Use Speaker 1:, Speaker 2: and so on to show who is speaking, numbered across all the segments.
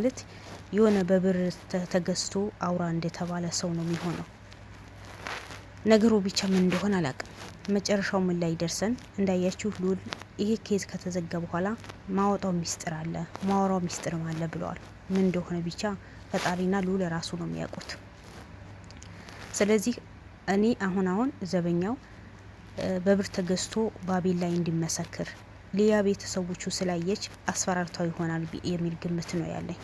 Speaker 1: ማለት የሆነ በብር ተገዝቶ አውራ እንደተባለ ሰው ነው የሚሆነው። ነገሩ ብቻ ምን እንደሆነ አላውቅም። መጨረሻው ምን ላይ ደርሰን እንዳያችሁ ሉል ይሄ ኬዝ ከተዘጋ በኋላ ማወጣው ሚስጥር አለ ማወራው ሚስጥርም አለ ብለዋል። ምን እንደሆነ ብቻ ፈጣሪና ሉል ራሱ ነው የሚያውቁት። ስለዚህ እኔ አሁን ዘበኛው በብር ተገዝቶ ባቤል ላይ እንዲመሰክር ሊያ ቤተሰቦቹ ስላየች አስፈራርታው ይሆናል የሚል ግምት ነው ያለኝ።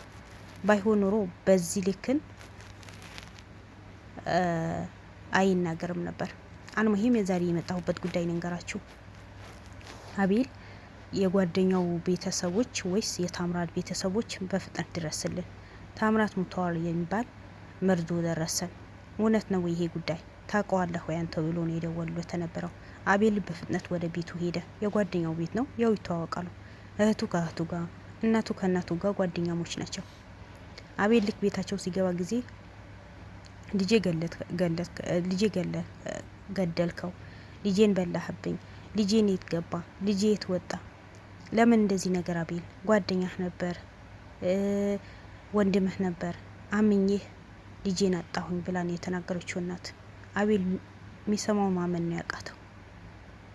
Speaker 1: ባይሆን ኖሮ በዚህ ልክን አይናገርም ነበር። አልሙሂም የዛሬ የመጣሁበት ጉዳይ ልንገራችሁ። አቤል የጓደኛው ቤተሰቦች ወይስ የታምራት ቤተሰቦች በፍጥነት ድረስልን፣ ታምራት ሙተዋል የሚባል መርዶ ደረሰን። እውነት ነው ይሄ ጉዳይ? ታውቀዋለህ ወይ አንተ ብሎ ነው የደወለው የተነበረው። አቤል በፍጥነት ወደ ቤቱ ሄደ። የጓደኛው ቤት ነው፣ ያው ይተዋወቃሉ። እህቱ ከእህቱ ጋር፣ እናቱ ከእናቱ ጋር ጓደኛሞች ናቸው። አቤል ልክ ቤታቸው ሲገባ ጊዜ ልጄ ገደልከው፣ ልጄን በላህብኝ፣ ልጄን የት ገባ፣ ልጄ የት ወጣ፣ ለምን እንደዚህ ነገር አቤል? ጓደኛህ ነበር፣ ወንድምህ ነበር፣ አምኜህ ልጄን አጣሁኝ ብላን የተናገረችው እናት። አቤል የሚሰማው ማመን ነው ያቃተው።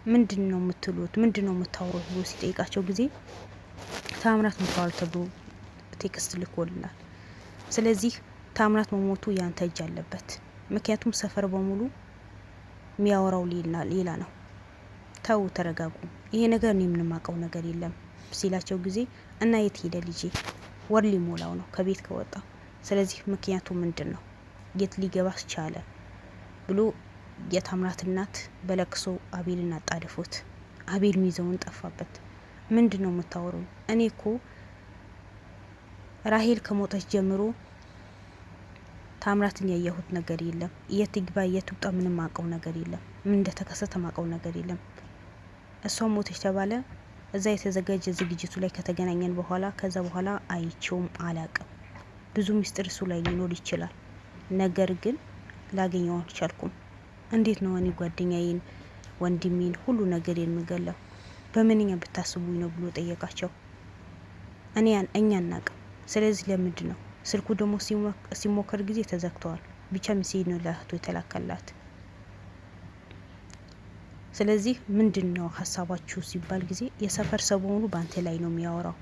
Speaker 1: ምንድን ነው የምትሉት? ምንድን ነው የምታወሩት ብሎ ሲጠይቃቸው ጊዜ ታምራት ሞቷል ተብሎ ቴክስት ልኮልናል። ስለዚህ ታምራት መሞቱ ያንተ እጅ አለበት። ምክንያቱም ሰፈር በሙሉ የሚያወራው ሌላ ነው። ተው ተረጋጉ፣ ይሄ ነገር እኔ የምንማቀው ነገር የለም ሲላቸው ጊዜ እና የት ሄደ ልጄ? ወር ሊሞላው ነው ከቤት ከወጣ። ስለዚህ ምክንያቱ ምንድን ነው? የት ሊገባስ ቻለ ብሎ የታምራት እናት በለቅሶ አቤልን አጣደፉት። አቤል ሚዘውን ጠፋበት። ምንድን ነው የምታወሩ? እኔ እኮ ራሄል ከሞተች ጀምሮ ታምራትን ያየሁት ነገር የለም። የት ይግባ የት ውጣ ምንም ማቀው ነገር የለም። ምን እንደተከሰተ ማቀው ነገር የለም። እሷ ሞተች ተባለ። እዛ የተዘጋጀ ዝግጅቱ ላይ ከተገናኘን በኋላ ከዛ በኋላ አይቼውም አላቅም። ብዙ ሚስጥር እሱ ላይ ሊኖር ይችላል። ነገር ግን ላገኘው አልቻልኩም። እንዴት ነው እኔ ጓደኛዬን፣ ወንድሜን፣ ሁሉ ነገር የምገለው? በምንኛ ብታስቡኝ ነው ብሎ ጠየቃቸው። እኛ አናቅም። ስለዚህ ለምንድን ነው ስልኩ ደግሞ ሲሞከር ጊዜ ተዘግተዋል። ብቻ ሚሴጅ ነው ለእህቱ የተላከላት። ስለዚህ ምንድን ነው ሀሳባችሁ ሲባል ጊዜ የሰፈር ሰው በሙሉ በአንተ ላይ ነው የሚያወራው።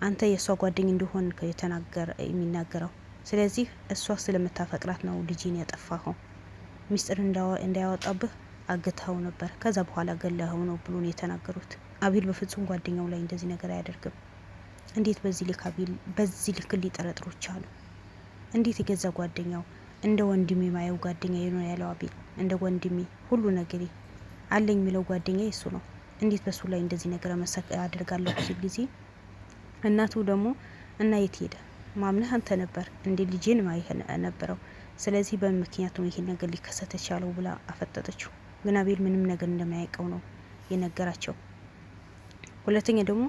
Speaker 1: አንተ የእሷ ጓደኝ እንደሆን የሚናገረው። ስለዚህ እሷ ስለምታፈቅራት ነው ልጅን ያጠፋኸው። ሚስጥር እንዳያወጣብህ አግተኸው ነበር፣ ከዛ በኋላ ገለኸው ነው ብሎ ነው የተናገሩት። አቤል በፍጹም ጓደኛው ላይ እንደዚህ ነገር አያደርግም። እንዴት በዚህ ልክ አቤል በዚህ ልክ ሊጠረጥሩ ቻሉ? እንዴት የገዛ ጓደኛው እንደ ወንድሜ ማየው ጓደኛ ነው ያለው አቤል። እንደ ወንድሜ ሁሉ ነገር አለኝ የሚለው ጓደኛ እሱ ነው። እንዴት በሱ ላይ እንደዚህ ነገር አደርጋለሁ ሲል ጊዜ እናቱ ደግሞ እና የት ሄደ? ማምነህ አንተ ነበር እንዴ ልጄን ማይህ ነበረው። ስለዚህ በምክንያቱ ይሄን ነገር ሊከሰት ቻለው ብላ አፈጠጠችው። ግን አቤል ምንም ነገር እንደማያውቀው ነው የነገራቸው። ሁለተኛ ደግሞ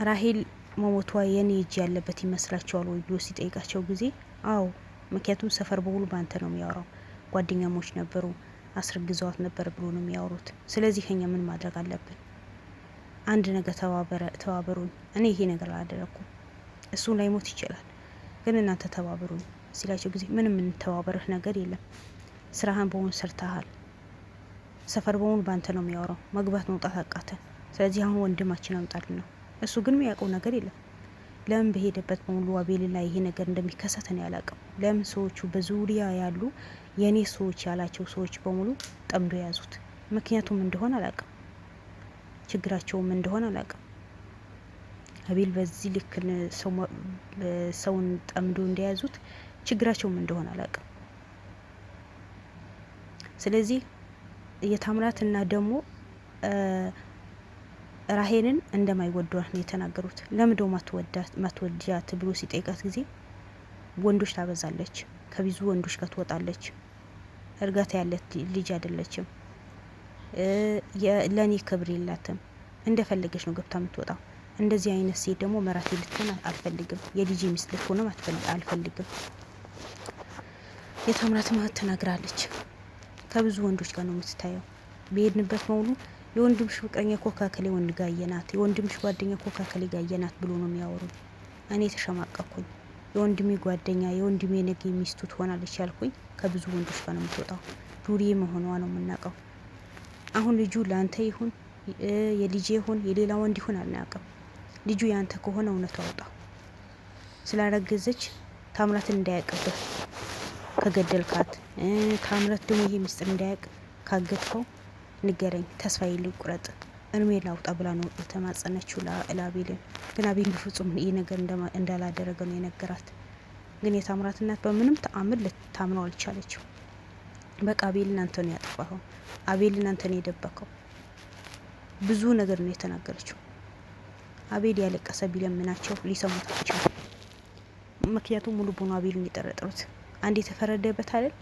Speaker 1: ራሄል መሞቷ የኔ እጅ ያለበት ይመስላችኋል ወይ ብሎ ሲጠይቃቸው ጊዜ አዎ፣ ምክንያቱም ሰፈር በሙሉ ባንተ ነው የሚያወራው፣ ጓደኛሞች ነበሩ፣ አስረግዘዋት ነበር ብሎ ነው የሚያወሩት። ስለዚህ እኛ ምን ማድረግ አለብን? አንድ ነገር ተባበሩኝ። እኔ ይሄ ነገር አላደረኩም፣ እሱ ላይ ሞት ይችላል፣ ግን እናንተ ተባበሩኝ ሲላቸው ጊዜ ምንም የምንተባበርህ ነገር የለም፣ ስራህን በሙሉ ሰርተሃል፣ ሰፈር በሙሉ ባንተ ነው የሚያወራው፣ መግባት መውጣት አቃተን። ስለዚህ አሁን ወንድማችን አምጣልን ነው። እሱ ግን የሚያውቀው ነገር የለም። ለምን በሄደበት በሙሉ አቤል ላይ ይሄ ነገር እንደሚከሰት ነው ያላቀው። ለምን ሰዎቹ በዙሪያ ያሉ የኔ ሰዎች ያላቸው ሰዎች በሙሉ ጠምዶ ያዙት? ምክንያቱም እንደሆነ አላቅም፣ ችግራቸውም እንደሆነ አላቅም። አቤል በዚህ ልክ ሰውን ጠምዶ እንደያዙት ችግራቸውም እንደሆነ አላቅም። ስለዚህ የታምራትና ደግሞ ራሄልን እንደማይወዷት ነው የተናገሩት። ለምዶ ማትወዳት ብሎ ሲጠይቃት ጊዜ ወንዶች ታበዛለች፣ ከብዙ ወንዶች ጋር ትወጣለች፣ እርጋታ ያለት ልጅ አይደለችም፣ ለኔ ክብር የላትም፣ እንደፈለገች ነው ገብታ የምትወጣው። እንደዚህ አይነት ሴት ደግሞ መራቴ ልትሆን አልፈልግም፣ የልጅ ሚስት ልትሆንም አልፈልግም። የታምራት ማህት ተናግራለች። ከብዙ ወንዶች ጋር ነው የምትታየው። በሄድንበት መውሉ የወንድምሽ ፍቅረኛ ኮካከሌ ወንድ ጋየናት፣ የወንድምሽ ጓደኛ ኮካከሌ ጋየናት ብሎ ነው የሚያወሩ። እኔ ተሸማቀኩኝ። የወንድሜ ጓደኛ የወንድሜ ነገ ሚስቱ ትሆናለች ያልኩኝ ከብዙ ወንዶች ጋር ነው የምትወጣው። ዱርዬ መሆኗ ነው የምናውቀው። አሁን ልጁ ለአንተ ይሁን የልጄ ይሁን የሌላ ወንድ ይሁን አናውቅም። ልጁ ያንተ ከሆነ እውነቱ አውጣ። ስላረገዘች ታምራትን እንዳያቅብህ ከገደልካት፣ ታምራት ደግሞ ይሄ ምስጢር እንዳያቅ ካገድከው ንገረኝ፣ ተስፋዬ ልቁረጥ፣ እርሜ ላውጣ ብላ ነው የተማጸነችው ለአቤልን። ግን አቤል በፍጹም ይህ ነገር እንዳላደረገ ነው የነገራት። ግን የታምራት እናት በምንም ተአምር ልታምነው አልቻለችው። በቃ አቤልን አንተ ነው ያጠፋኸው፣ አቤልን አንተ ነው የደበከው፣ ብዙ ነገር ነው የተናገረችው። አቤል ያለቀሰ ቢለምናቸው ሊሰሙት አልቻሉ። ምክንያቱም ሙሉ በሙሉ አቤልን የጠረጠሩት አንድ የተፈረደበት አይደል?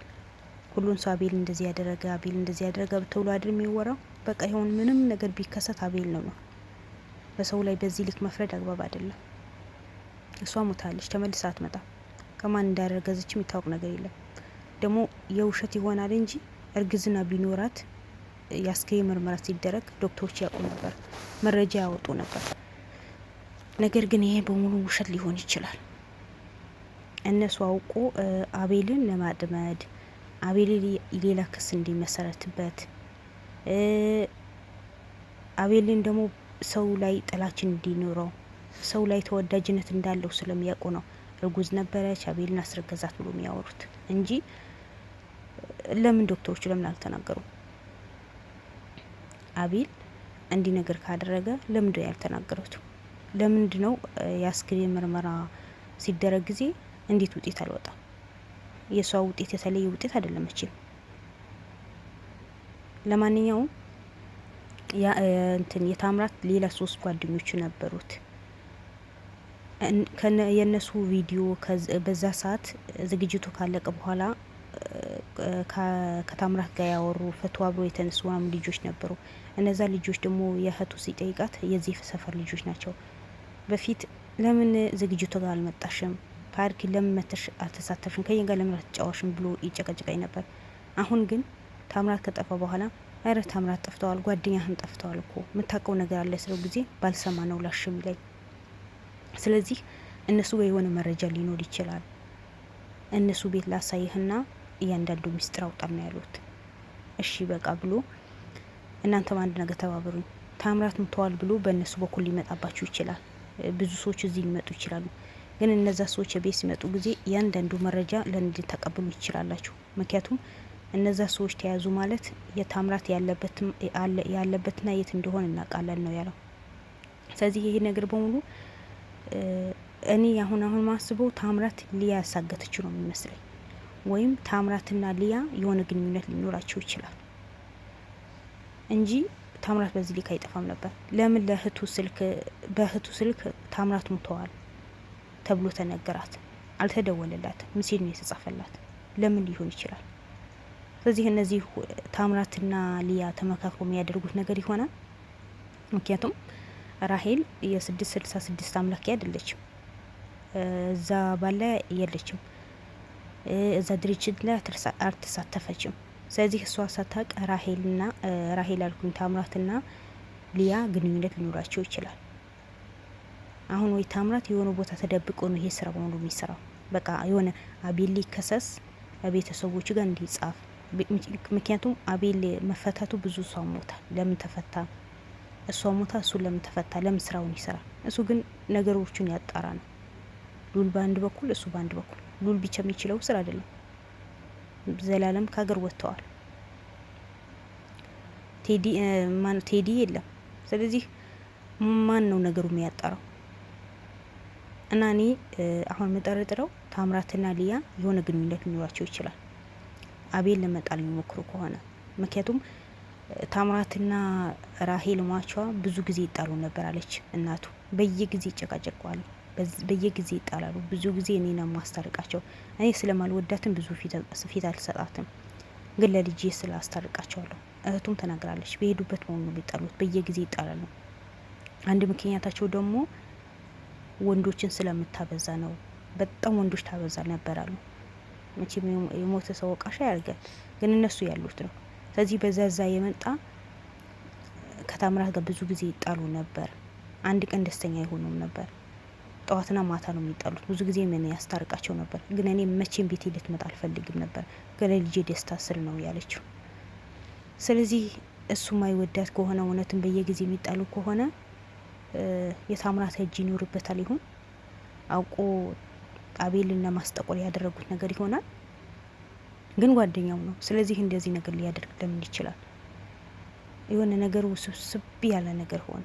Speaker 1: ሁሉን ሰው አቤል እንደዚህ ያደረገ አቤል እንደዚህ ያደረገ ተብሎ አይደል የሚወራው? በቃ ይሁን ምንም ነገር ቢከሰት አቤል ነው። በሰው ላይ በዚህ ልክ መፍረድ አግባብ አይደለም። እሷ ሞታለች፣ ተመልሳ አትመጣም። ከማን እንዳረገዘች የሚታወቅ ነገር የለም። ደግሞ የውሸት ይሆናል እንጂ እርግዝና ቢኖራት የአስክሬን ምርመራ ሲደረግ ዶክተሮች ያውቁ ነበር፣ መረጃ ያወጡ ነበር። ነገር ግን ይሄ በሙሉ ውሸት ሊሆን ይችላል። እነሱ አውቆ አቤልን ለማጥመድ አቤል ሌላ ክስ እንዲመሰረትበት አቤልን ደግሞ ሰው ላይ ጥላችን እንዲኖረው ሰው ላይ ተወዳጅነት እንዳለው ስለሚያውቁ ነው እርጉዝ ነበረች አቤልን አስረገዛት ብሎ የሚያወሩት እንጂ ለምን ዶክተሮቹ ለምን አልተናገሩም? አቤል እንዲህ ነገር ካደረገ ለምንድን ነው ያልተናገሩት? ለምንድን ነው የአስክሬን ምርመራ ሲደረግ ጊዜ እንዴት ውጤት አልወጣም? የሷ ውጤት የተለየ ውጤት አይደለም እቺ። ለማንኛውም የታምራት ሌላ 3 ጓደኞች ነበሩት። የነሱ ቪዲዮ በዛ ሰዓት ዝግጅቱ ካለቀ በኋላ ከታምራት ጋር ያወሩ ፈቶ አብሮ የተነሱ ልጆች ነበሩ። እነዛ ልጆች ደግሞ የእህቱ ሲጠይቃት የዚህ ሰፈር ልጆች ናቸው። በፊት ለምን ዝግጅቱ ጋር አልመጣሽም? ፓርክ ለምን መተሽ አልተሳተፍሽም? ከኛ ጋር ለምን አትጫወሽም ብሎ ይጨቀጭቀኝ ነበር። አሁን ግን ታምራት ከጠፋ በኋላ አረ ታምራት ጠፍተዋል፣ ጓደኛህን ጠፍተዋል እኮ የምታውቀው ነገር አለ ስለው ጊዜ ባልሰማ ነው ላሽም ይለኝ። ስለዚህ እነሱ ጋር የሆነ መረጃ ሊኖር ይችላል። እነሱ ቤት ላሳይህና እያንዳንዱ ሚስጥር አውጣ ነው ያሉት። እሺ በቃ ብሎ እናንተም አንድ ነገር ተባበሩኝ፣ ታምራት ምተዋል ብሎ በእነሱ በኩል ሊመጣባችሁ ይችላል። ብዙ ሰዎች እዚህ ሊመጡ ይችላሉ። ግን እነዛ ሰዎች ቤት ሲመጡ ጊዜ እያንዳንዱ መረጃ ለእንድን ተቀብሉ ይችላላችሁ። ምክንያቱም እነዛ ሰዎች ተያዙ ማለት የታምራት ያለበትና የት እንደሆነ እናውቃለን ነው ያለው። ስለዚህ ይሄ ነገር በሙሉ እኔ አሁን ማስበው ታምራት ሊያ ያሳገተችው ነው የሚመስለኝ። ወይም ታምራትና ሊያ የሆነ ግንኙነት ሊኖራቸው ይችላል እንጂ ታምራት በዚህ ልክ አይጠፋም ነበር። ለምን በእህቱ ስልክ ታምራት ሙተዋል ተብሎ ተነገራት? አልተደወለላትም። ሚሴጅ ነው የተጻፈላት። ለምን ሊሆን ይችላል? ስለዚህ እነዚህ ታምራትና ሊያ ተመካክሮ የሚያደርጉት ነገር ይሆናል። ምክንያቱም ራሄል የ666 አምላኪ አይደለችም። እዛ ባለ የለችም። እዛ ድርጅት ላይ አልተሳተፈችም። ስለዚህ እሷ ሳታቅ ራሄል አልኩኝ ታምራትና ሊያ ግንኙነት ሊኖራቸው ይችላል። አሁን ወይ ታምራት የሆነ ቦታ ተደብቆ ነው ይሄ ስራ በሙሉ የሚሰራው። በቃ የሆነ አቤል ከሰስ ቤተሰቦች ጋር እንዲጻፍ። ምክንያቱም አቤል መፈታቱ ብዙ ሰው ሞታል። ለምን ተፈታ? እሷ ሞታ እሱ ለምን ተፈታ? ለምን ስራውን ይሰራል? እሱ ግን ነገሮቹን ያጣራ ነው። ሉል በአንድ በኩል እሱ በአንድ በኩል። ሉል ብቻ የሚችለው ስራ አይደለም። ዘላለም ከሀገር ወጥተዋል። ቴዲ የለም። ስለዚህ ማን ነው ነገሩ የሚያጣራው? እና እኔ አሁን የምጠረጥረው ታምራትና ሊያ የሆነ ግንኙነት ሊኖራቸው ይችላል፣ አቤል ለመጣል የሚሞክሩ ከሆነ። ምክንያቱም ታምራትና ራሄል ሟቿ ብዙ ጊዜ ይጣሉ ነበር አለች እናቱ። በየጊዜ ይጨቃጨቋሉ፣ በየጊዜ ይጣላሉ። ብዙ ጊዜ እኔ ነው ማስታርቃቸው። እኔ ስለማልወዳትም ብዙ ፊት አልሰጣትም፣ ግን ለልጄ ስለ አስታርቃቸዋለሁ። እህቱም ተናግራለች። በሄዱበት መሆኑ የሚጣሉት በየጊዜ ይጣላሉ። አንድ ምክንያታቸው ደግሞ ወንዶችን ስለምታበዛ ነው። በጣም ወንዶች ታበዛ ነበር አሉ። መቼም የሞተ ሰው ወቃሽ ያርጋል፣ ግን እነሱ ያሉት ነው። ስለዚህ በዛዛ የመጣ ከታምራት ጋር ብዙ ጊዜ ይጣሉ ነበር። አንድ ቀን ደስተኛ አይሆኑም ነበር። ጠዋትና ማታ ነው የሚጣሉት። ብዙ ጊዜ ምን ያስታርቃቸው ነበር፣ ግን እኔ መቼም ቤቴ ልትመጣ አልፈልግም ነበር ከለልጄ ደስታ ስል ነው ያለችው። ስለዚህ እሱ ማይወዳት ከሆነ እውነትን በየጊዜ የሚጣሉ ከሆነ የታምራት እጅ ይኖርበታል። ይሁን አውቆ አቤልን ለማስጠቆር ያደረጉት ነገር ይሆናል፣ ግን ጓደኛው ነው። ስለዚህ እንደዚህ ነገር ሊያደርግ ለምን ይችላል? የሆነ ነገሩ ውስብስብ ያለ ነገር ሆነ።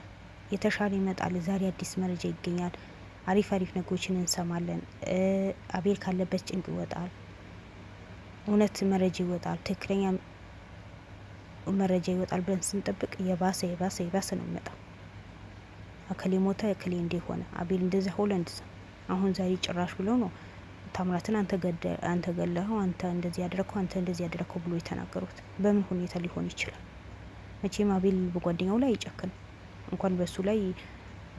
Speaker 1: የተሻለ ይመጣል። ዛሬ አዲስ መረጃ ይገኛል። አሪፍ አሪፍ ነገሮችን እንሰማለን። አቤል ካለበት ጭንቅ ይወጣል። እውነት መረጃ ይወጣል። ትክክለኛ መረጃ ይወጣል ብለን ስንጠብቅ የባሰ የባሰ የባሰ ነው የሚመጣው። እከሌ ሞተ፣ እከሌ እንዲህ ሆነ፣ አቤል እንደዚያ ሆለ፣ እንደዚያ አሁን ዛሬ ጭራሽ ብለው ነው ታምራትን አንተ ገለኸው፣ አንተ እንደዚህ ያደረከው፣ አንተ እንደዚህ ያደረከው ብሎ የተናገሩት። በምን ሁኔታ ሊሆን ይችላል? መቼም አቤል በጓደኛው ላይ አይጨክንም። እንኳን በሱ ላይ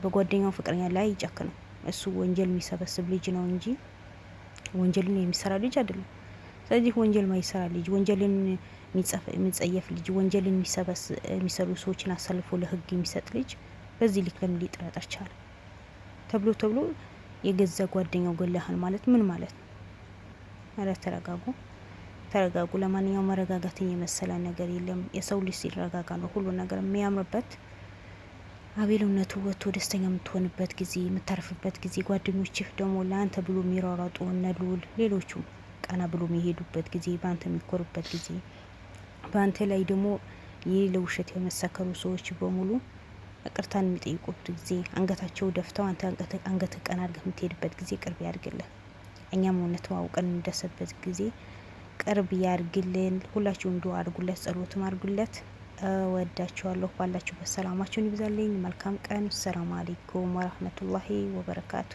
Speaker 1: በጓደኛው ፍቅረኛ ላይ አይጨክንም። እሱ ወንጀል የሚሰበስብ ልጅ ነው እንጂ ወንጀልን የሚሰራ ልጅ አይደለም። ስለዚህ ወንጀል ማይሰራ ልጅ፣ ወንጀልን የሚጸየፍ ልጅ፣ ወንጀልን የሚሰሩ ሰዎችን አሳልፎ ለህግ የሚሰጥ ልጅ በዚህ ልክ ለምን ሊጠረጠር ቻለ? ተብሎ የገዛ ጓደኛው ገለሃል ማለት ምን ማለት ነው? ኧረ ተረጋጉ። ለማንኛውም መረጋጋትን የመሰለ ነገር የለም። የሰው ልጅ ሲረጋጋ ነው ሁሉ ነገር የሚያምርበት። አቤል እውነቱ ወጥቶ ደስተኛ የምትሆንበት ጊዜ፣ የምታርፍበት ጊዜ፣ ጓደኞችህ ደግሞ ለአንተ ብሎ የሚሯሯጡ እነ ልዑል ሌሎቹም ቀና ብሎ የሚሄዱበት ጊዜ፣ በአንተ የሚኮሩበት ጊዜ፣ በአንተ ላይ ደግሞ ይህ ለውሸት የመሰከሩ ሰዎች በሙሉ ይቅርታን የሚጠይቁት ጊዜ፣ አንገታቸው ደፍተው አንተ አንገት ቀና አድርገህ የምትሄድበት ጊዜ ቅርብ ያድርግልን። እኛም እውነት አውቀን እንደሰበት ጊዜ ቅርብ ያድርግልን። ሁላችሁም ዱአ አድርጉለት፣ ጸሎትም አድርጉለት። ወዳችኋለሁ። ባላችሁበት ሰላማችሁን ይብዛልኝ። መልካም ቀን። ሰላም አለይኩም ወራህመቱላሂ ወበረካቱ።